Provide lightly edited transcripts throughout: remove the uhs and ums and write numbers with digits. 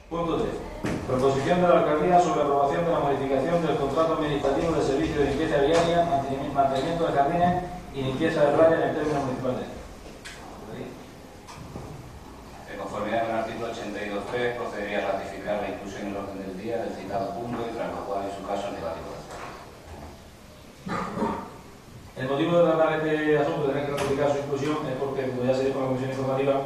Punto 3. Proposición de la Alcaldía sobre aprobación de la modificación del contrato administrativo de servicio de limpieza viaria, mantenimiento de jardines y limpieza de playa en el término municipal de Níjar. De conformidad con el artículo 82.3, procedería a ratificar la inclusión en el orden del día del citado punto y tras lo cual, en su caso, el debate podrá ser. El motivo de tratar este asunto, de tener que ratificar su inclusión, es porque, como ya se dijo en la comisión informativa,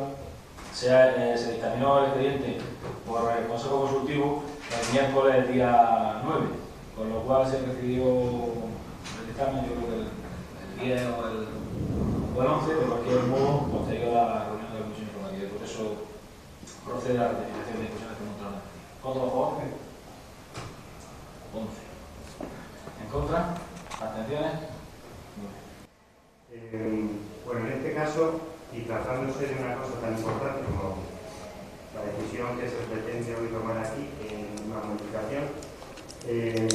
se dictaminó el expediente por el Consejo Consultivo el miércoles día 9, con lo cual se recibió el dictamen, yo creo que el 10 o el 11, de cualquier modo, posterior a la reunión de la comisión informativa. Por eso procede a la ratificación de discusiones que mostraron. ¿Votos a favor? 11. ¿En contra? ¿Abstenciones? Bueno, en este caso, y tratándose de una cosa tan importante como la decisión que se pretende hoy tomar aquí en una modificación, es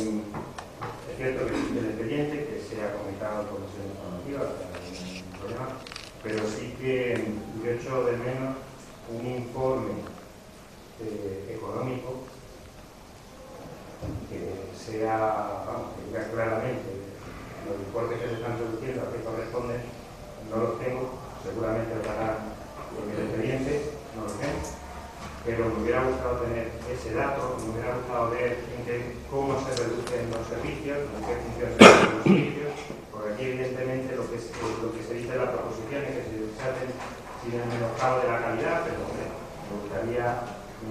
cierto que existe el expediente, que se ha comunicado en comisión informativa, no hay ningún problema, pero sí que yo echo de menos un informe económico que sea, vamos, que diga claramente los importes que se están reduciendo a qué corresponden. No los tengo, seguramente lo harán en el expediente, no los tengo, pero me hubiera gustado tener ese dato, me hubiera gustado ver cómo se reducen los servicios, en qué función se reducen los servicios, porque aquí evidentemente lo que se dice en la proposición es que se hacen sin el menoscabo de la calidad, pero hombre, me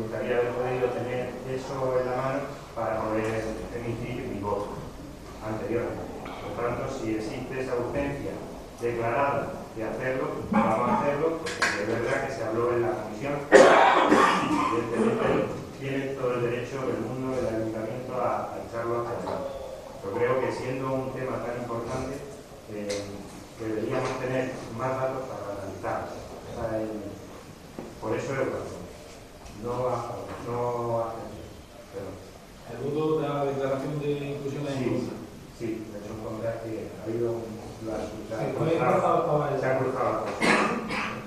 gustaría haber podido tener eso en la mano para poder emitir mi voto anteriormente. Por tanto, si existe esa urgencia declarada de hacerlo, vamos a hacerlo, porque es verdad que se habló en la comisión. Evidentemente tiene todo el derecho del mundo del ayuntamiento a echarlo hacia adelante. Yo creo que siendo un tema tan importante, deberíamos tener más datos para analizar. Por eso es no a favor, no a ¿El voto de la declaración de inclusión en contra? Sí, de hecho, que ha habido se han cruzado las cosas.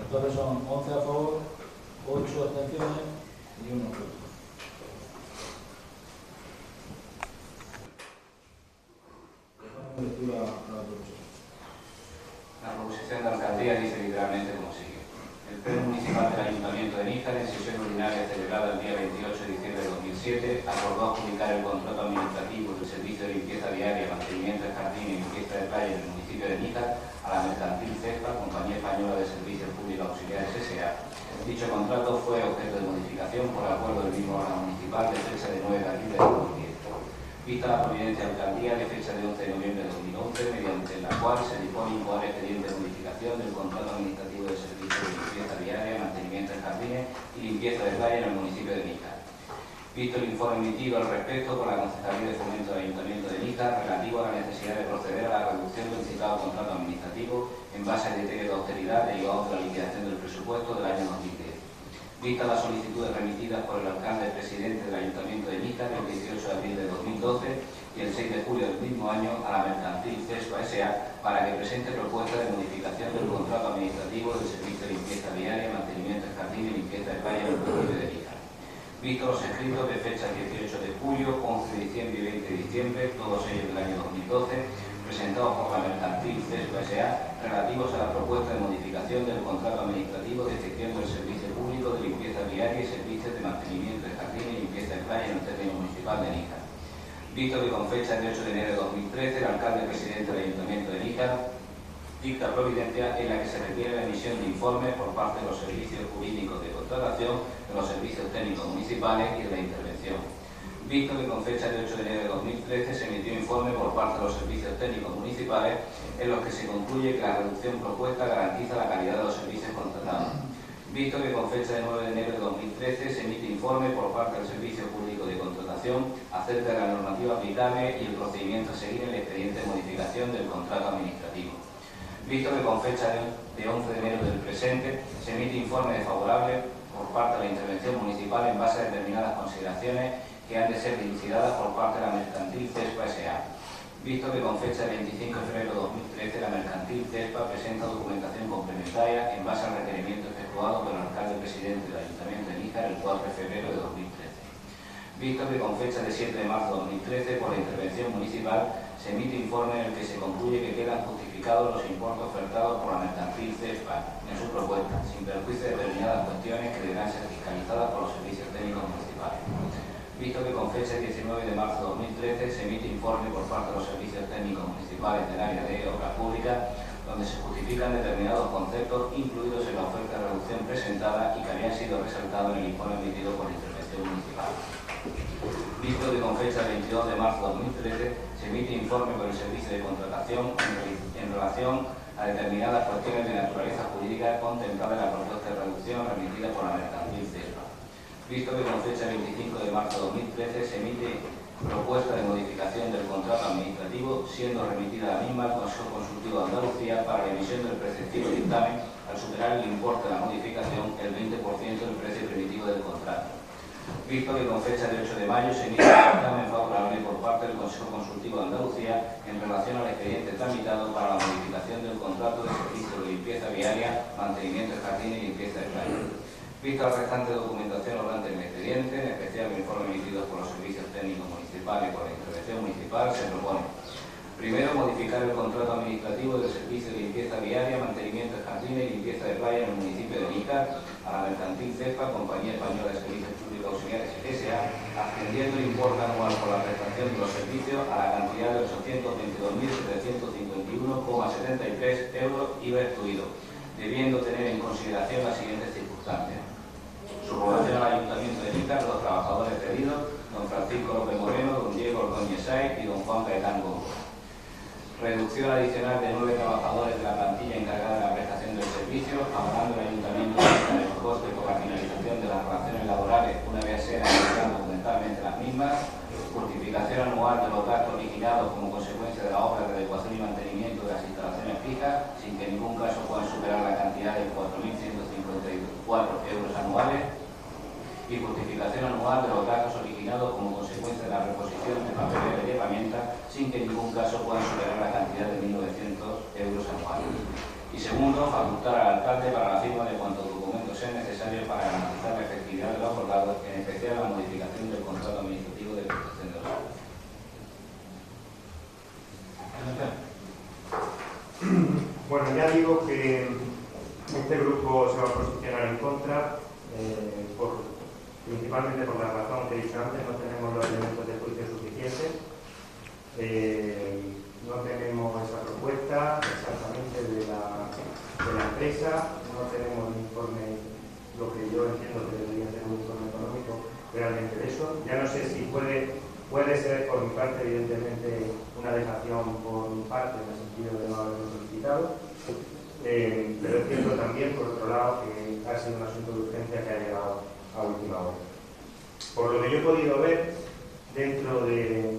Entonces son 11 a favor, 8 abstenciones y 1 contra. La proposición de alcaldía dice literalmente como sigue. El Pleno Municipal del Ayuntamiento de Níjar, en sesión ordinaria celebrada el día 28 de diciembre de 2007, acordó adjudicar el contrato administrativo del servicio de limpieza diaria, mantenimiento de jardín y limpieza de playa en el municipio de Níjar a la mercantil CESPA, Compañía Española de Servicios Públicos Auxiliares S.A. Dicho contrato fue objeto de modificación por acuerdo del mismo órgano municipal de fecha de 9 de abril de 2010. Vista la providencia alcaldía de fecha de 11 de noviembre de 2011, mediante la cual se dispone imponer expediente de modificación del contrato administrativo de servicio de limpieza diaria, mantenimiento de jardines y limpieza de playa en el municipio de Níjar. Visto el informe emitido al respecto por la Concejalía de Fomento del Ayuntamiento de Níjar relativo a la necesidad de proceder a la reducción del citado contrato administrativo en base al criterio de austeridad derivado de la liquidación del presupuesto del año 2010. Vista las solicitudes remitidas por el alcalde presidente del Ayuntamiento de Níjar el 18 de abril de 2012 y el 6 de julio del mismo año a la mercantil CESPA S.A. para que presente propuesta de modificación del contrato administrativo del servicio de limpieza diaria, mantenimiento de jardín y limpieza de playa en el municipio de Níjar. Visto los escritos de fecha 18 de julio, 11 de diciembre y 20 de diciembre, todos ellos del año 2012, presentados por la mercantil CESPA S.A. relativos a la propuesta de modificación del contrato administrativo de gestión del servicio público de limpieza diaria y servicios de mantenimiento de jardín y limpieza de playa en el término municipal de Níjar. Visto que con fecha de 8 de enero de 2013 el alcalde presidente del Ayuntamiento de Níjar dicta providencia en la que se requiere la emisión de informes por parte de los servicios jurídicos de contratación, de los servicios técnicos municipales y de la intervención. Visto que con fecha de 8 de enero de 2013 se emitió informe por parte de los servicios técnicos municipales en los que se concluye que la reducción propuesta garantiza la calidad de los servicios contratados. Visto que con fecha de 9 de enero de 2013 se emite informe por parte del Servicio Público de Contratación acerca de la normativa aplicable y el procedimiento a seguir en el expediente de modificación del contrato administrativo. Visto que con fecha de 11 de enero del presente se emite informe desfavorable por parte de la intervención municipal en base a determinadas consideraciones que han de ser dilucidadas por parte de la mercantil CESPA S.A. Visto que con fecha de 25 de febrero de 2013 la mercantil CESPA presenta documentación complementaria en base al requerimiento efectuado por el alcalde presidente del Ayuntamiento de Níjar el 4 de febrero de 2013. Visto que con fecha de 7 de marzo de 2013, por la intervención municipal, se emite informe en el que se concluye que quedan justificados los importes ofertados por la mercantil CESPA en su propuesta, sin perjuicio de determinadas cuestiones que deberán ser fiscalizadas por los servicios técnicos municipales. Visto que con fecha 19 de marzo de 2013 se emite informe por parte de los servicios técnicos municipales del área de obras públicas, donde se justifican determinados conceptos incluidos en la oferta de reducción presentada y que habían sido resaltados en el informe emitido por la intervención municipal. Visto que con fecha 22 de marzo de 2013 se emite informe por el servicio de contratación en relación a determinadas cuestiones de naturaleza jurídica contempladas en la propuesta de reducción remitida por la mercantil CESPA. Visto que con fecha 25 de marzo de 2013 se emite propuesta de modificación del contrato administrativo, siendo remitida la misma al Consejo Consultivo de Andalucía para la emisión del preceptivo dictamen al superar el importe de la modificación el 20% del precio primitivo del contrato. Visto que con fecha de 8 de mayo se emite un dictamen favorable por parte del Consejo Consultivo de Andalucía en relación al expediente tramitado para la modificación del contrato de servicio de limpieza viaria, mantenimiento de jardines y limpieza de playa. Visto la restante documentación orante en el expediente, en especial el informe emitido por los servicios técnicos municipales y por la intervención municipal, se propone: primero, modificar el contrato administrativo del servicio de limpieza viaria, mantenimiento de jardines y limpieza de playa en el municipio de Níjar a la mercantil CESPA, Compañía Española de Servicios Públicos Auxiliares S.A., ascendiendo el importe anual por la prestación de los servicios a la cantidad de 822.751,73 euros IVA excluido, debiendo tener en consideración las siguientes circunstancias: subrogación al Ayuntamiento de Níjar de los trabajadores cedidos, don Francisco López Moreno, don Diego Ordóñez Sáez y don Juan Caetano Gómez. Reducción adicional de 9 trabajadores de la plantilla encargada de la prestación del servicio, abonando el Ayuntamiento de los costes por la finalización de las relaciones laborales una vez sean analizando documentalmente las mismas. Justificación anual de los gastos originados como consecuencia de la obra de adecuación y mantenimiento de las instalaciones fijas, sin que en ningún caso puedan superar la cantidad de 4.154 euros anuales. Y justificación anual de los gastos originados como consecuencia de la reposición de papelera y herramientas, sin que en ningún caso puedan superar la cantidad de 1.900 euros anuales. Y segundo, facultar al alcalde para la firma de cuantos documentos sean necesarios para garantizar la efectividad de los acordados, en especial la modificación del contrato administrativo de prestación de los servicios. Bueno, ya digo que este grupo se va a posicionar en contra, principalmente por la razón que he dicho antes: no tenemos los elementos de juicio suficientes, no tenemos esa propuesta exactamente de la empresa, no tenemos un informe, lo que yo entiendo que debería ser un informe económico realmente de eso. Ya no sé si puede ser por mi parte, evidentemente, una dejación por mi parte en el sentido de no haberlo solicitado, pero es cierto también, por otro lado, que ha sido un asunto de urgencia que ha llegado a última hora. Por lo que yo he podido ver, dentro de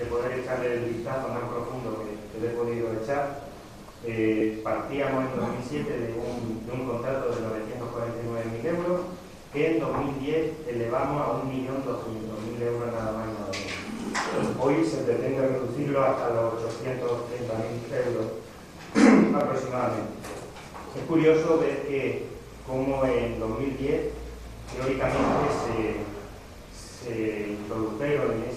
poder echarle el vistazo más profundo que le he podido echar, partíamos en 2007 de un contrato de 949.000 euros, que en 2010 elevamos a 1.200.000 euros nada más y nada menos. Hoy se pretende reducirlo hasta los 830.000 euros aproximadamente. Es curioso ver que como en 2010 teóricamente se introdujeron en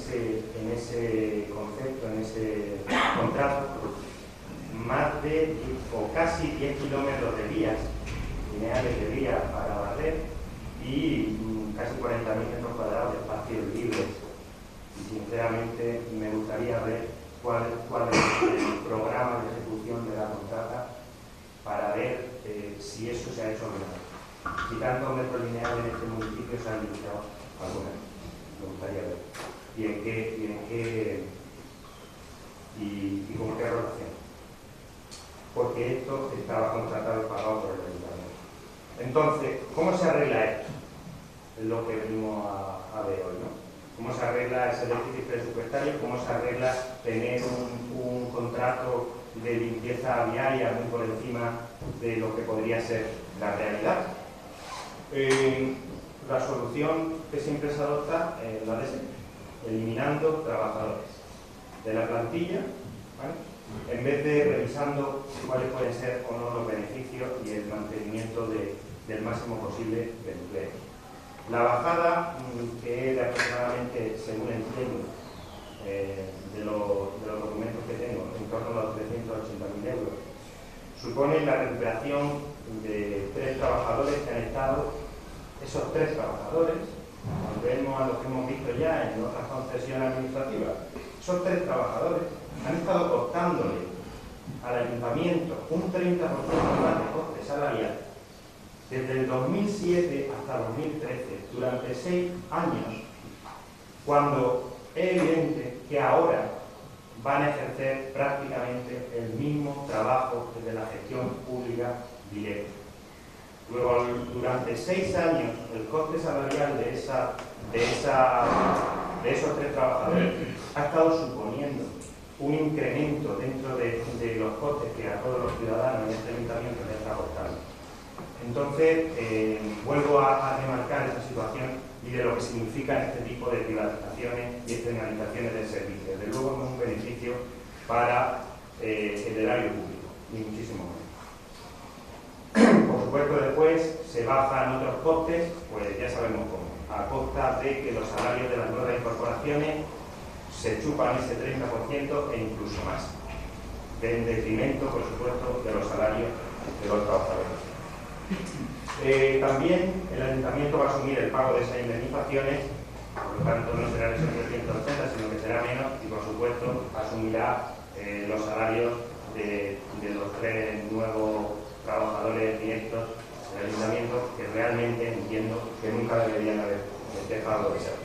ese concepto, en ese contrato, más de o casi 10 kilómetros de vías lineales de vías para barrer y casi 40.000 metros cuadrados de espacios libres. Y sinceramente me gustaría ver cuál es el programa de ejecución de la contrata para ver si eso se ha hecho o no. Si tantos metros lineales en este municipio se han limitado alguna vez. Me gustaría ver. Y con qué relación. Porque esto estaba contratado y pagado por el Ayuntamiento. Entonces, ¿cómo se arregla esto? Es lo que venimos a ver hoy, ¿no? ¿Cómo se arregla ese déficit presupuestario? ¿Cómo se arregla tener un contrato de limpieza viaria muy por encima de lo que podría ser la realidad? La solución que siempre se adopta es la de eliminando trabajadores de la plantilla, ¿vale?, en vez de revisando cuáles pueden ser o no los beneficios y el mantenimiento del máximo posible del empleo. La bajada, que es de aproximadamente, según entiendo, de los documentos que tengo, en torno a los 380.000 euros, supone la recuperación de 3 trabajadores que han estado, esos 3 trabajadores, volvemos a lo que hemos visto ya en otras concesiones administrativas, esos 3 trabajadores han estado costándole al ayuntamiento un 30% más de coste salarial desde el 2007 hasta 2013, durante 6 años, cuando es evidente que ahora van a ejercer prácticamente el mismo trabajo desde la gestión pública directa. Luego, durante 6 años, el coste salarial de esos 3 trabajadores ha estado suponiendo un incremento dentro de los costes que a todos los ciudadanos y este ayuntamiento les está costando. Entonces, vuelvo a remarcar esta situación y de lo que significan este tipo de privatizaciones y externalizaciones del servicio. Desde luego no es un beneficio para el erario público, ni muchísimo menos. Por supuesto, después se bajan otros costes, pues ya sabemos cómo, a costa de que los salarios de las nuevas incorporaciones se chupan ese 30% e incluso más, en detrimento, por supuesto, de los salarios de los trabajadores. También el ayuntamiento va a asumir el pago de esas indemnizaciones, por lo tanto no será esos 380, sino que será menos, y por supuesto asumirá los salarios de los 3 nuevos trabajadores directos del ayuntamiento, que realmente entiendo que nunca deberían haber dejado de ser.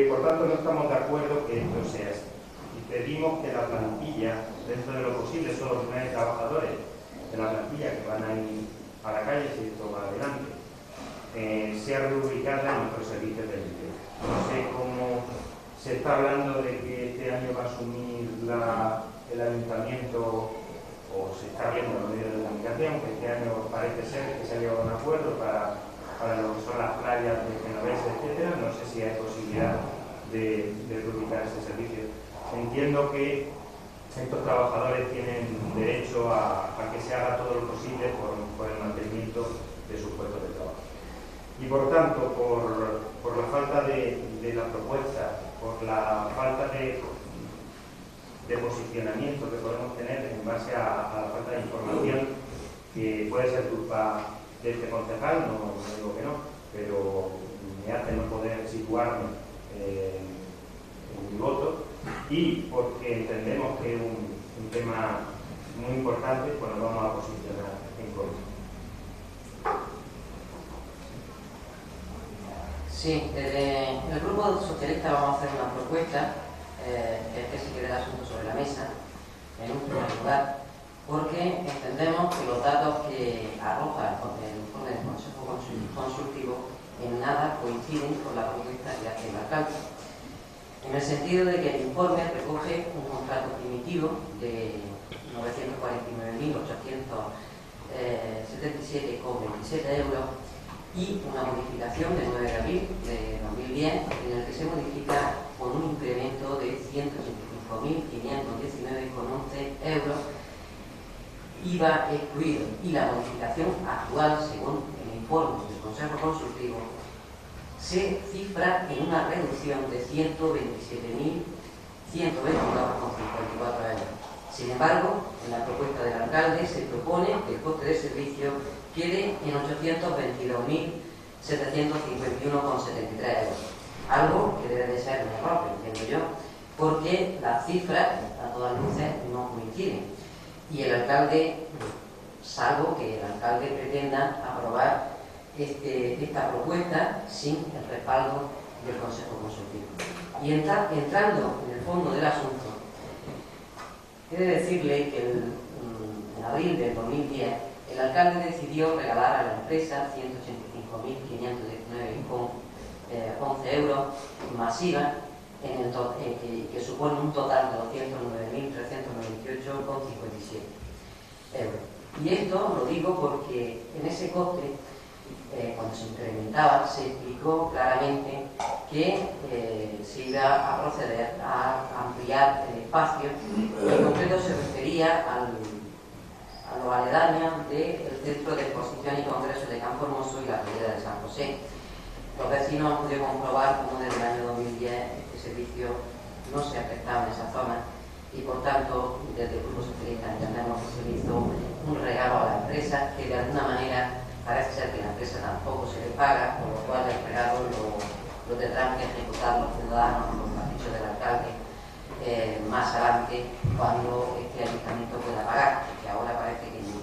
Por tanto, no estamos de acuerdo que esto sea así. Y pedimos que la plantilla, dentro de lo posible, son los 9 trabajadores de la plantilla que van a ir a la calle, si esto va adelante, sea reubicada en nuestros servicios de limpieza. No sé cómo se está hablando de que este año va a asumir el ayuntamiento, o se está viendo en los medios de comunicación, que este año parece ser que se ha llegado a un acuerdo para lo que son las playas de Genovés, etcétera. No sé si hay posibilidad de reubicar ese servicio. Entiendo que estos trabajadores tienen derecho a que se haga todo lo posible por el mantenimiento de sus puestos de trabajo. Y por tanto, por la falta de la propuesta, por la falta de posicionamiento que podemos tener en base a la falta de información, que puede ser culpa de este concejal, no digo que no, pero me hace no poder situarme en mi voto, y porque entendemos que es un tema muy importante, pues nos vamos a posicionar en contra. Sí, desde el grupo socialista vamos a hacer una propuesta, que es que se quede el asunto sobre la mesa, en un primer lugar, porque entendemos que los datos que arroja el informe del Consejo Consultivo en nada coinciden con la propuesta que hace el alcalde, en el sentido de que el informe recoge un contrato primitivo de 945.877,27 euros y una modificación del 9 de abril de 2010 en el que se modifica con un incremento de 185.519,11 euros, IVA excluido, y la modificación actual, según el informe del Consejo Consultivo, se cifra en una reducción de 127.122,54 euros. Sin embargo, en la propuesta del alcalde se propone que el coste de servicio quede en 822.751,73 euros. Algo que debe de ser un error, entiendo yo, porque las cifras, a todas luces, no coinciden. Y el alcalde, salvo que el alcalde pretenda aprobar esta propuesta sin el respaldo del Consejo Consultivo. Y entrando en el fondo del asunto, he de decirle que en abril del 2010 el alcalde decidió regalar a la empresa 185.519,11 euros masiva, que supone un total de 209.398,57 euros. Y esto lo digo porque en ese coste, cuando se incrementaba, se explicó claramente que se iba a proceder a ampliar el espacio. En concreto se refería a los aledaños del Centro de Exposición y Congreso de Campo Hermoso y la Riera de San José. Los vecinos han podido comprobar cómo desde el año 2010 este servicio no se ha prestado en esa zona y por tanto desde el Grupo Socialista entendemos que se le hizo un regalo a la empresa que de alguna manera parece ser que la empresa tampoco se le paga, por lo cual el regalo lo tendrán que ejecutar los ciudadanos, como ha dicho del alcalde, más adelante cuando este ayuntamiento pueda pagar, porque ahora parece que ni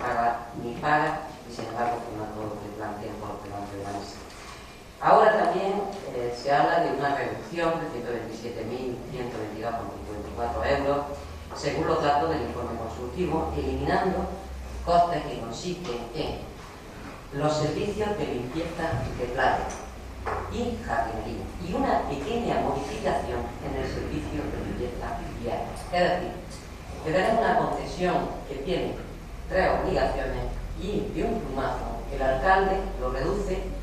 paga y sin embargo firma todo lo que plantean por delante de la mesa. Ahora también se habla de una reducción de 127.122,54 euros según los datos del informe consultivo, eliminando costes que consisten en los servicios de limpieza de playa y jardinería y una pequeña modificación en el servicio de limpieza viaria. Es decir, que tenemos una concesión que tiene 3 obligaciones y de un plumazo el alcalde lo reduce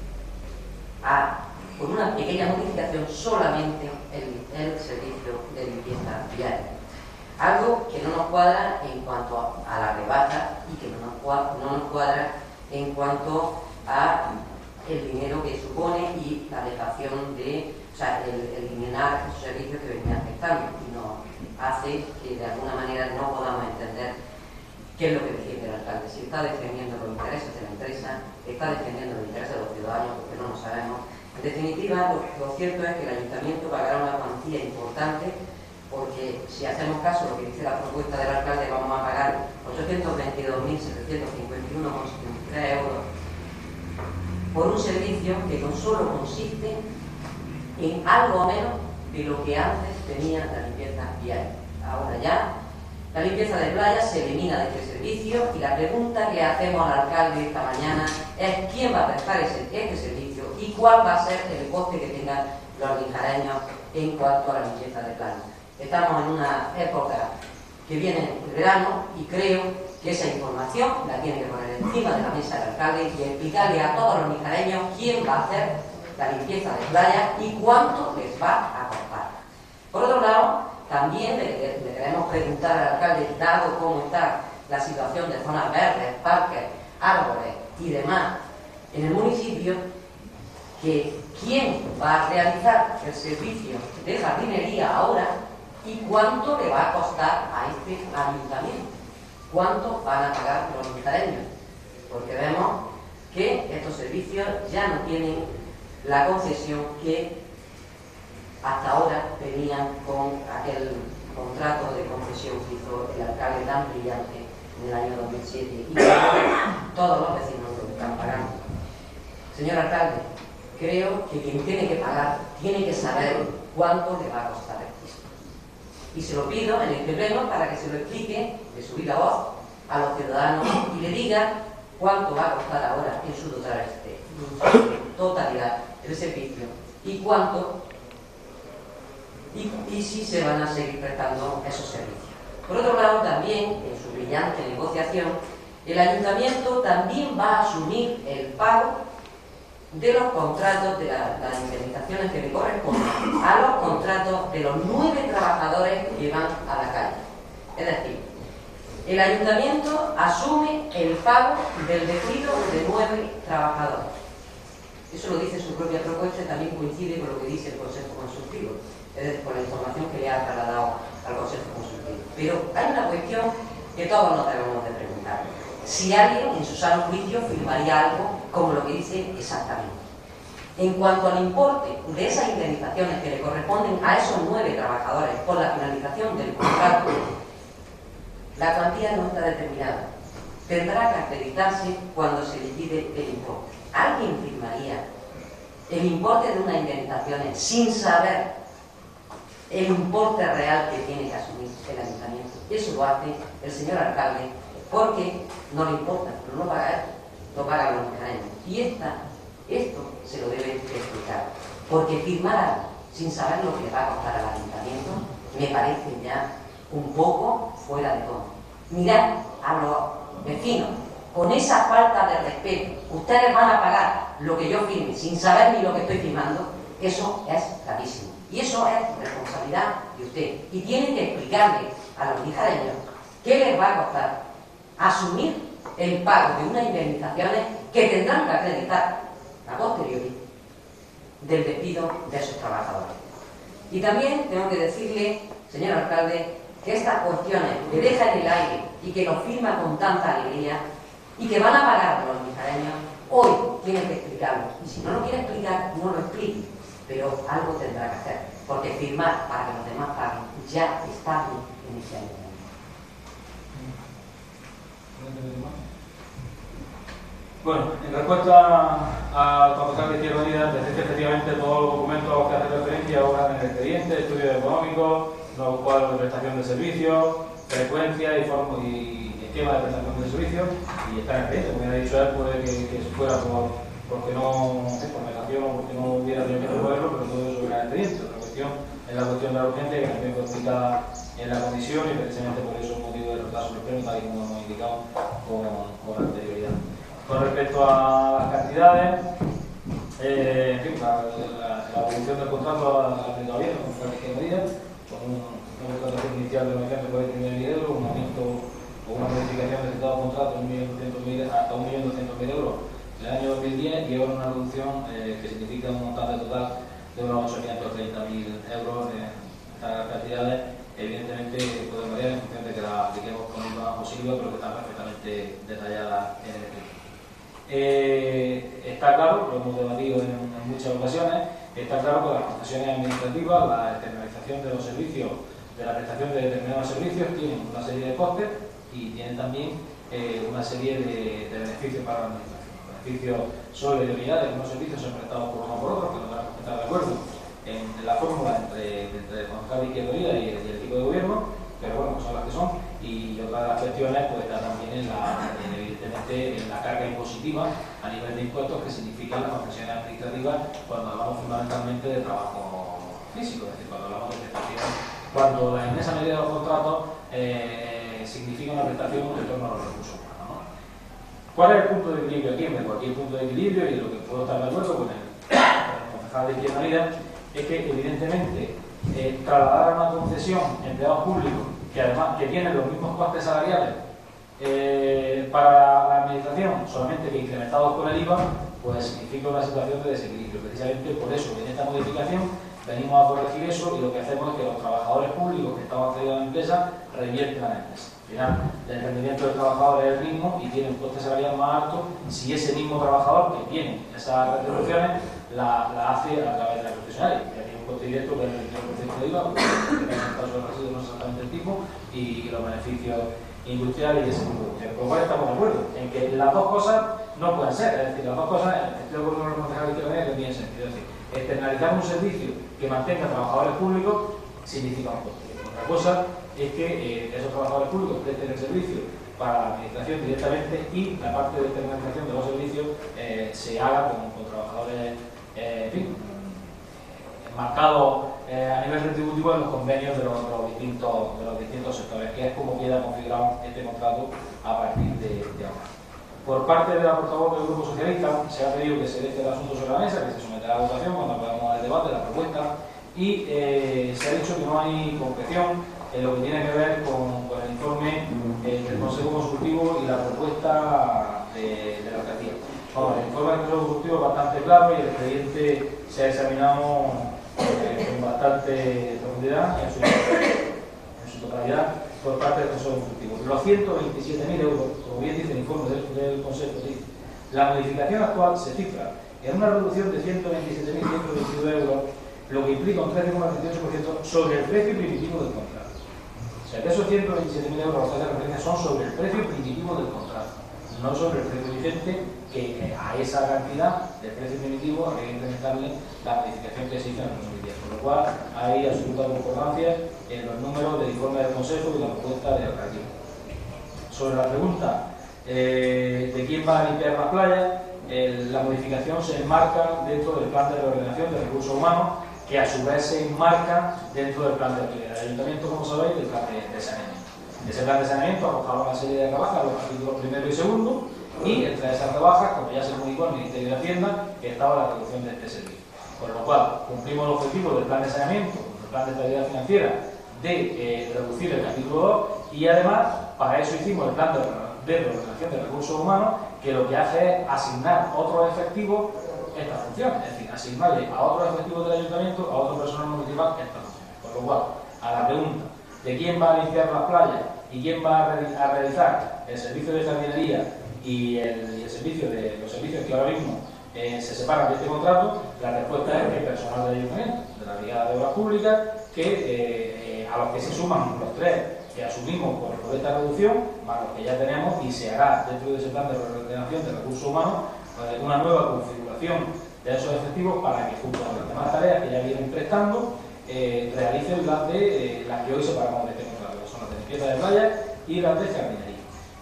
con una pequeña modificación solamente el servicio de limpieza viaria. Algo que no nos cuadra en cuanto a la rebaja y que no nos cuadra en cuanto a el dinero que supone y la dejación de, o sea, el eliminar esos servicios que venían afectando y nos hace que de alguna manera no podamos entender qué es lo que defiende el alcalde. Si está defendiendo los intereses de la empresa, está defendiendo los intereses de los ciudadanos, porque no lo sabemos. En definitiva, lo cierto es que el ayuntamiento pagará una cuantía importante, porque si hacemos caso a lo que dice la propuesta del alcalde, vamos a pagar 822.751,73 euros por un servicio que solo consiste en algo menos de lo que antes tenía la limpieza viaria. Ahora ya la limpieza de playa se elimina de este servicio y la pregunta que hacemos al alcalde esta mañana es quién va a prestar este servicio y cuál va a ser el coste que tengan los lijareños en cuanto a la limpieza de playa. Estamos en una época que viene el verano y creo que esa información la tiene que poner encima de la mesa del alcalde y explicarle a todos los lijareños quién va a hacer la limpieza de playa y cuánto les va a costar. Por otro lado, también le queremos preguntar al alcalde, dado cómo está la situación de zonas verdes, parques, árboles y demás en el municipio, que quién va a realizar el servicio de jardinería ahora y cuánto le va a costar a este ayuntamiento, cuánto van a pagar los lijareños, porque vemos que estos servicios ya no tienen la concesión que hasta ahora venían con aquel contrato de concesión que hizo el alcalde tan brillante en el año 2007 y todos los vecinos lo están pagando. Señor alcalde, creo que quien tiene que pagar tiene que saber cuánto le va a costar esto. Y se lo pido en este pleno para que se lo explique de su viva voz a los ciudadanos y le diga cuánto va a costar ahora en su totalidad el servicio y cuánto y si se van a seguir prestando esos servicios. Por otro lado, también, en su brillante negociación, el ayuntamiento también va a asumir el pago de los contratos, de las indemnizaciones que le corresponden a los contratos de los 9 trabajadores que van a la calle. Es decir, el ayuntamiento asume el pago del despido de 9 trabajadores. Eso lo dice su propia propuesta y también coincide con lo que dice el Consejo Consultivo, es decir, con la información que le ha trasladado al Consejo Consultivo. Pero hay una cuestión que todos nos debemos de preguntar. Si alguien en su sano juicio firmaría algo como lo que dice exactamente. En cuanto al importe de esas indemnizaciones que le corresponden a esos 9 trabajadores por la finalización del contrato, la cuantía no está determinada. Tendrá que acreditarse cuando se liquide el importe. ¿Alguien firmaría el importe de unas indemnizaciones sin saber el importe real que tiene que asumir el ayuntamiento? Eso lo hace el señor alcalde porque no le importa, pero no paga él, lo pagan los lijareños. Y esto se lo debe explicar, porque firmar algo sin saber lo que le va a costar al ayuntamiento me parece ya un poco fuera de tono. Mirad a los vecinos con esa falta de respeto, ustedes van a pagar lo que yo firme sin saber ni lo que estoy firmando, eso es gravísimo. Y eso es responsabilidad de usted. Y tiene que explicarle a los lijareños qué les va a costar asumir el pago de unas indemnizaciones que tendrán que acreditar a posteriori del despido de esos trabajadores. Y también tengo que decirle, señor alcalde, que estas cuestiones que deja en el aire y que lo firma con tanta alegría y que van a pagar los nizareños, hoy tienen que explicarlo. Y si no lo quiere explicar, no lo explique, pero algo tendrá que hacer, porque firmar para que los demás paguen ya está bien en ese año. Bueno, en respuesta al concejal de Izquierda Unida, decir que efectivamente todos los documentos a los que hace referencia ahora en el expediente, estudios económicos, nuevos cuadros de prestación de servicios, frecuencia y esquema de prestación de servicios, y está en el expediente. Como ya ha dicho él, puede que fuera porque no, por negación o porque no hubiera tenido que removerlo, pero todo eso era el expediente. Otra cuestión es la cuestión de la urgencia, que también fue explicada en la comisión, y precisamente por eso el motivo del retraso del pleno, tal y como hemos indicado con anterioridad. Con respecto a las cantidades, en fin, la evolución del contrato ha aplicado bien, con prácticas medidas, con una contratación inicial de 941.000 euros, un aumento o una modificación del citado contrato hasta 1.200.000 euros en el año 2010, y ahora una reducción que significa un montante total de unos 830.000 euros. Estas cantidades evidentemente pueden variar en función de que las apliquemos con IVA posible, pero que están perfectamente detalladas en el decreto. Está claro, lo hemos debatido en muchas ocasiones, está claro que las concesiones administrativas, la externalización de los servicios, de la prestación de determinados servicios, tienen una serie de costes y tienen también una serie de beneficios para la administración. Los beneficios son la idoneidad de que unos servicios son prestados por uno o por otro, que no van a estar de acuerdo en la fórmula entre el concejal de Izquierda Unida y el equipo de gobierno, pero bueno, son las que son. Y otra de las cuestiones pues está también evidentemente en la carga impositiva a nivel de impuestos que significan las concesiones administrativas cuando hablamos fundamentalmente de trabajo físico, es decir, cuando hablamos de prestación, cuando la inmensa mayoría de los contratos significa una prestación en torno a los recursos humanos, ¿no? ¿Cuál es el punto de equilibrio aquí? Aquí el punto de equilibrio, y lo que puedo estar de acuerdo con el concejal de Izquierda Unida, es que evidentemente trasladar a una concesión empleados públicos que además que tienen los mismos costes salariales para la administración, solamente que incrementados con el IVA, pues significa una situación de desequilibrio. Precisamente por eso, en esta modificación, venimos a corregir eso, y lo que hacemos es que los trabajadores públicos que están accedidos a la empresa revierten a la empresa. Al final, el rendimiento del trabajador es el mismo y tiene un coste salarial más alto si ese mismo trabajador que tiene esas retribuciones la hace a través de la profesional. Coste directo, que es el 10% de IVA, porque en el caso del residuo no es exactamente el tipo, y los beneficios industriales y ese tipo de cuestiones. Por lo cual estamos de acuerdo en que las dos cosas no pueden ser, es decir, las dos cosas, estoy de acuerdo con los concejales que no tienen sentido. Es decir, externalizar un servicio que mantenga trabajadores públicos significa un coste. Otra cosa es que esos trabajadores públicos presten el servicio para la administración directamente, y la parte de externalización de los servicios se haga con trabajadores, en fin, marcado a nivel retributivo en los convenios de los distintos sectores, que es como queda configurado este contrato a partir de ahora. Por parte de la portavoz del Grupo Socialista se ha pedido que se deje el asunto sobre la mesa, que se someterá a votación cuando acabemos el debate, la propuesta, y se ha dicho que no hay concreción en lo que tiene que ver con el informe del Consejo Consultivo y la propuesta de la alcaldía. Bueno, el informe del Consejo Consultivo es bastante claro, y el expediente se ha examinado con bastante profundidad en su totalidad por parte del Consejo Consultivo. Los 127.000 euros, como bien dice el informe del Consejo, dice: la modificación actual se cifra en una reducción de 127.122 euros, lo que implica un 13,38% sobre el precio primitivo del contrato. O sea que esos 127.000 euros a los que hace referencia son sobre el precio primitivo del contrato, no sobre el precio vigente, que a esa cantidad del precio primitivo habría que incrementarle la modificación que se hizo en el 2010. Por lo cual hay absoluta concordancia en los números del informe del Consejo y la propuesta de alcaldía. Sobre la pregunta de quién va a limpiar las playas, la modificación se enmarca dentro del plan de reordenación de recursos humanos, que a su vez se enmarca dentro del plan de alquiler. El ayuntamiento, como sabéis, del plan de saneamiento. Ese plan de saneamiento arrojaba una serie de rebajas, los capítulos primero y segundo, y entre esas rebajas, como ya se comunicó al Ministerio de Hacienda, que estaba la reducción de este servicio. Con lo cual, cumplimos el objetivo del plan de saneamiento, del plan de estabilidad financiera, de reducir el capítulo 2, y además, para eso hicimos el plan de reordenación de recursos humanos, que lo que hace es asignar otros efectivos estas funciones, es decir, asignarle a otros efectivos del ayuntamiento, a otro personal municipal estas funciones. Por lo cual, a la pregunta de quién va a limpiar las playas y quién va a realizar el servicio de jardinería y los servicios que ahora mismo se separan de este contrato, la respuesta es que el personal del ayuntamiento, de la Brigada de Obras Públicas, que a los que se suman los 3 que asumimos por esta reducción, más los que ya tenemos, y se hará dentro de ese plan de reordenación de recursos humanos una nueva configuración de esos efectivos para que junto a las demás tareas que ya vienen prestando realicen las que hoy separamos de este contrato, que son las de limpieza de playas y las de jardinería.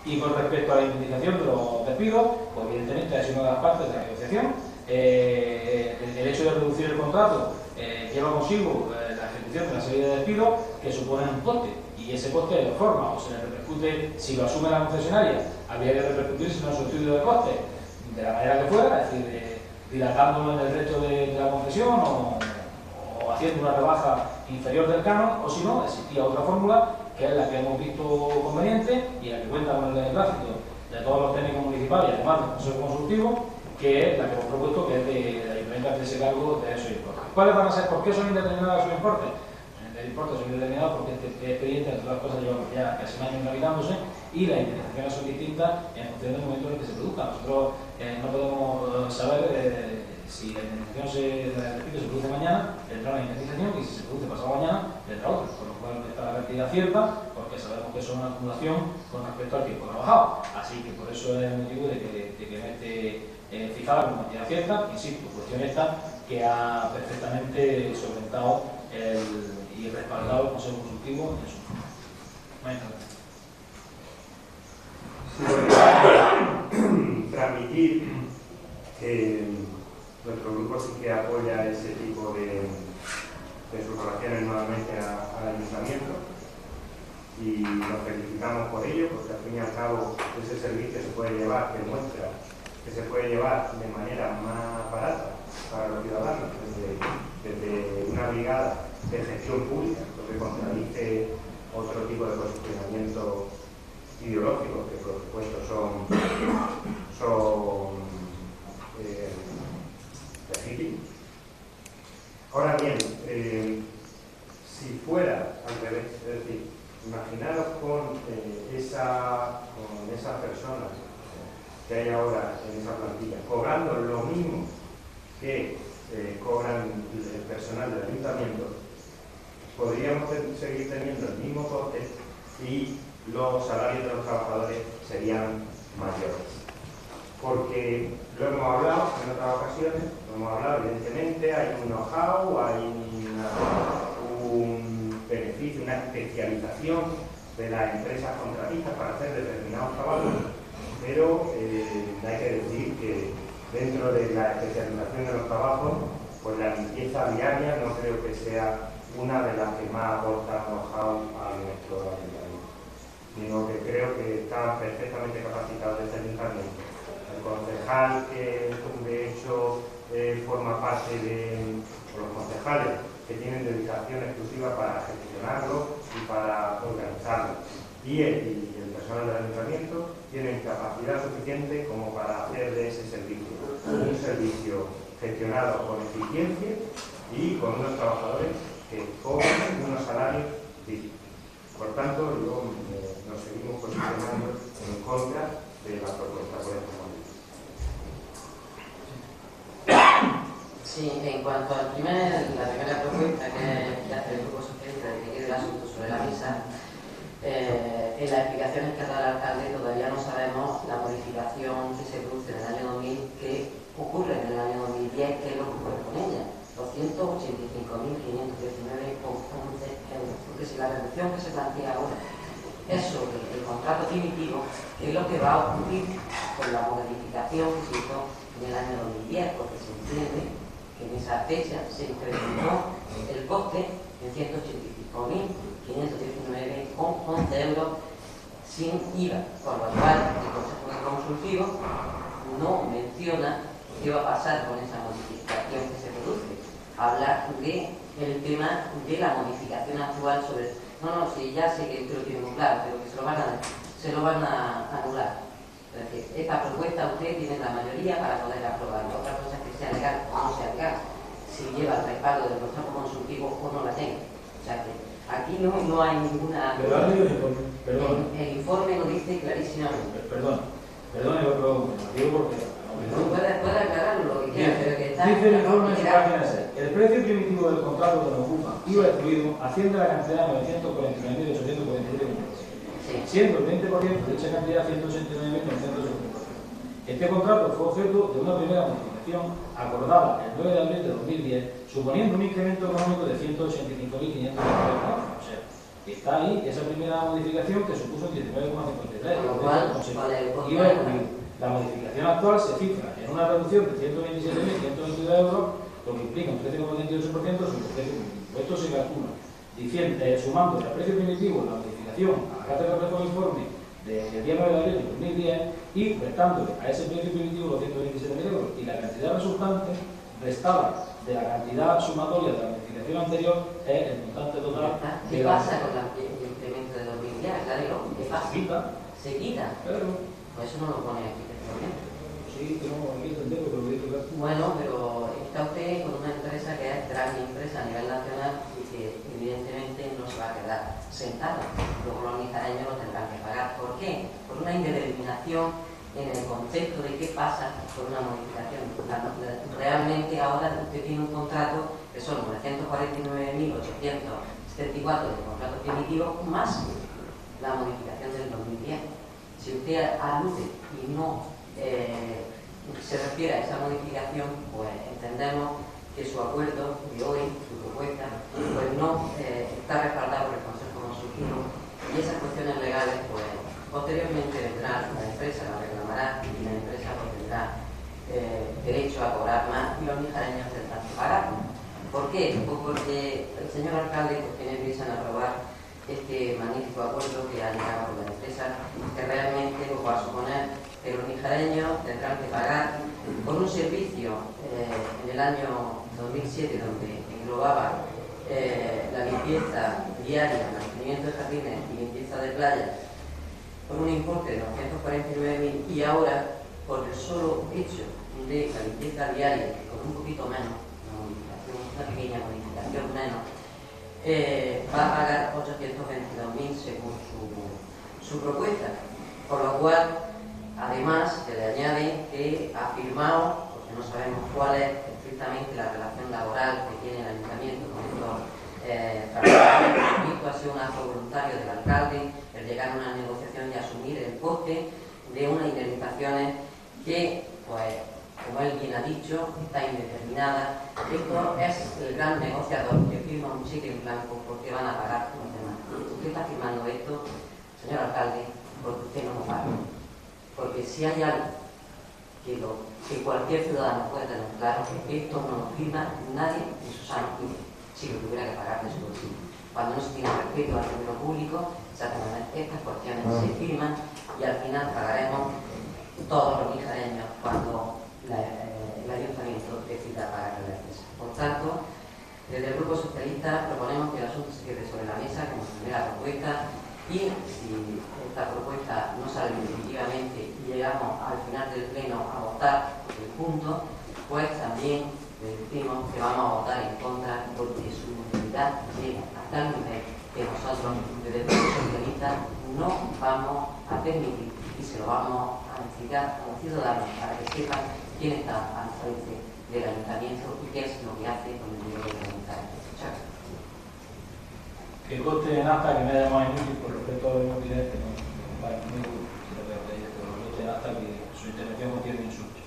Y con respecto a la indemnización de los despidos, pues evidentemente ha sido una de las partes de la negociación. El hecho de reducir el contrato lleva consigo la ejecución de una serie de despidos que suponen un coste, y ese coste de dos formas: o se le repercute, si lo asume la concesionaria, habría que repercutirse en un estudio de coste de la manera que fuera, es decir, dilatándolo en el resto de la concesión o haciendo una rebaja inferior del canon, o si no, existía otra fórmula que es la que hemos visto conveniente y la que cuenta con el beneplácito de todos los técnicos municipales y además del Consejo Consultivo, que es la que hemos propuesto, que es de ayuntamiento de ese cargo de esos importes. ¿Cuáles van a ser? ¿Por qué son indeterminados esos importes? El importe son indeterminados porque este expediente, entre otras cosas, lleva ya casi un año tramitándose y las indemnizaciones son distintas en función del momento en el que se produzca. Nosotros no podemos saber si la indemnización del despido se produce mañana, tendrá una indemnización, y si se produce pasado mañana, tendrá otra. Con lo cual está la cantidad cierta, porque sabemos que son una acumulación con respecto al tiempo trabajado. Así que por eso es el motivo de que no esté fijada una cantidad cierta. Insisto, cuestión esta que ha perfectamente solventado y respaldado el Consejo Consultivo en su forma. Transmitir que nuestro grupo sí que apoya ese tipo de subrogaciones nuevamente al ayuntamiento, y nos felicitamos por ello, porque al fin y al cabo ese servicio se puede llevar, que muestra que se puede llevar de manera más barata para los ciudadanos desde una brigada de gestión pública, lo que contradice otro tipo de posicionamiento ideológicos que por supuesto son legítimos. Ahora bien, si fuera al revés, es decir, imaginaros con esas personas que hay ahora en esa plantilla cobrando lo mismo que cobran el personal del ayuntamiento, podríamos seguir teniendo el mismo coste y los salarios de los trabajadores serían mayores. Porque lo hemos hablado en otras ocasiones, evidentemente hay un know-how, hay un beneficio, una especialización de las empresas contratistas para hacer determinados trabajos, pero hay que decir que dentro de la especialización de los trabajos, pues la limpieza diaria no creo que sea una de las que más aporta know-how a nuestro ayuntamiento, sino que creo que están perfectamente capacitados este ayuntamiento. El concejal que de hecho forma parte de los concejales que tienen dedicación exclusiva para gestionarlo y para organizarlo, y el personal del ayuntamiento tienen capacidad suficiente como para hacer de ese servicio un servicio gestionado con eficiencia y con unos trabajadores que cobran unos salarios dignos. Por tanto, nos seguimos posicionando en contra de la propuesta por esta manera. Sí, en cuanto a la primera propuesta que hace el Grupo Socialista de que quede el asunto sobre la mesa, en las explicaciones que ha dado el alcalde todavía no sabemos la modificación que se produce en el año 2000, que ocurre en el año 2010, que es lo que ocurre con ella, 285.519,11 euros. Porque si la reducción que se plantea ahora es sobre el contrato definitivo, es lo que va a ocurrir con la modificación que se hizo en el año 2010, porque se entiende que en esa fecha se incrementó el coste en 185.519,11 euros sin IVA, por lo cual el Consejo Consultivo no menciona qué va a pasar con esa modificación que se produce. Habla del tema de la modificación actual sobre... No, sí, ya sé que lo tiene muy claro, pero que se lo van a anular. Es decir, esta propuesta usted tiene la mayoría para poder aprobarla. Otra cosa es que sea legal o no sea legal, si lleva el respaldo del contrato consultivo o no la tenga. O sea que aquí no hay ninguna... Pero ahora digo el informe, perdón. El informe lo dice clarísimamente. Perdón, lo digo porque... Puede aclararlo lo que quiera, pero que está... Dice el informe en su página 6. El precio primitivo del contrato que nos ocupa, IVA excluido, asciende a la cantidad de 949.843 Sí. siendo el 20% de dicha cantidad 189.974. Este contrato fue objeto de una primera modificación acordada el 9 de abril de 2010, suponiendo un incremento económico de 185.500 euros. O sea, está ahí esa primera modificación que supuso 19,53. Lo cual, IVA excluido. La modificación actual se cifra en una reducción de 127.122 euros, lo que implica un 13,28% sobre el precio primitivo. Esto se calcula sumando el precio primitivo, la modificación a la carta que refleja el informe del día 9 de abril de 2010 y restándole a ese precio primitivo los 127.000 euros y la cantidad resultante restada de la cantidad sumatoria de la modificación anterior es el montante total. ¿Qué pasa con el incremento de 2010? Claro, ¿qué pasa? Se quita. Claro. Pues eso no lo pone aquí textualmente. Sí, que no, aquí tendré que lo voy a tocar. Bueno, pero está usted con una empresa que es gran empresa a nivel nacional y que evidentemente no se va a quedar sentada. Luego los nizareños lo tendrán que pagar. ¿Por qué? Por una indeterminación en el concepto de qué pasa con una modificación. Realmente ahora usted tiene un contrato que son 949.874 de contrato primitivo más la modificación del 2010. Si usted alude y no se refiere a esa modificación, pues entendemos que su acuerdo de hoy, su propuesta, pues no está respaldado por el Consejo Consultivo y esas cuestiones legales, pues posteriormente vendrá la empresa, la reclamará y la empresa pues, tendrá derecho a cobrar más y los nizareños tendrán que pagar. ¿Por qué? Pues porque el señor alcalde pues, tiene prisa en aprobar este magnífico acuerdo que ha llegado con la empresa, que realmente lo va a suponer que los nizareños tendrán que pagar por un servicio en el año 2007, donde englobaba la limpieza diaria, mantenimiento de jardines y limpieza de playas, por un importe de 249.000 y ahora, por el solo hecho de la limpieza diaria, con un poquito menos, una pequeña modificación menos, va a pagar 822.000 según su propuesta, por lo cual además se le añade que ha firmado, porque no sabemos cuál es estrictamente la relación laboral que tiene el ayuntamiento con estos trabajadores. Esto ha sido un acto voluntario del alcalde, el llegar a una negociación y asumir el coste de unas indemnizaciones que, pues, como él bien ha dicho, está indeterminada. Esto es el gran negociador que firma un cheque en blanco porque van a pagar los demás. Usted está firmando esto, señor alcalde, porque usted no lo paga. Porque si hay algo que cualquier ciudadano puede tener claro, es que esto no lo firma nadie en su sano juicio, si lo tuviera que pagar de su bolsillo. Cuando no se tiene respeto al dinero público, exactamente estas cuestiones se firman y al final pagaremos todos los nizareños cuando el ayuntamiento decida pagar la empresa. Por tanto, desde el Grupo Socialista proponemos que el asunto se quede sobre la mesa como primera propuesta y si esta propuesta no sale definitivamente y llegamos al final del pleno a votar el punto, pues también le decimos que vamos a votar en contra porque su utilidad llega a tal nivel que nosotros desde el Grupo Socialista no vamos a permitir y se lo vamos a explicar a los ciudadanos para que sepan quién está al frente del ayuntamiento y qué es lo que hace con el dinero del ayuntamiento. Que conste en acta que me haya llamado inútil por respeto a los inútiles, que no vale conmigo, si lo voy a pedir, pero conste en acta que su intervención contiene insultos.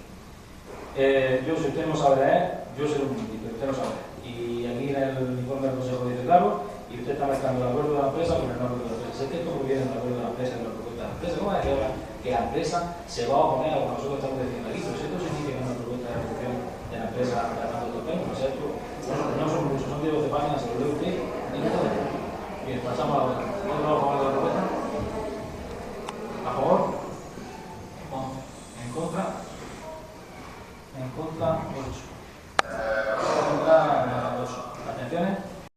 Yo, si usted no sabe leer, yo sé un inútil, pero usted no sabe leer. Y aquí en el informe del Consejo dice claro, y usted está mezclando el acuerdo de la empresa con el no acuerdo de la empresa. Sé que esto proviene del acuerdo de la empresa y de la propuesta de la empresa. ¿Cómo es que ahora que la empresa se va a oponer a lo que nosotros estamos diciendo aquí? Pero si esto significa que es una propuesta de ejecución de la empresa tratando estos temas, pues esto no son muchos, son 10 o 12 páginas, se lo lee usted y no todo. Bien, pasamos a la otra.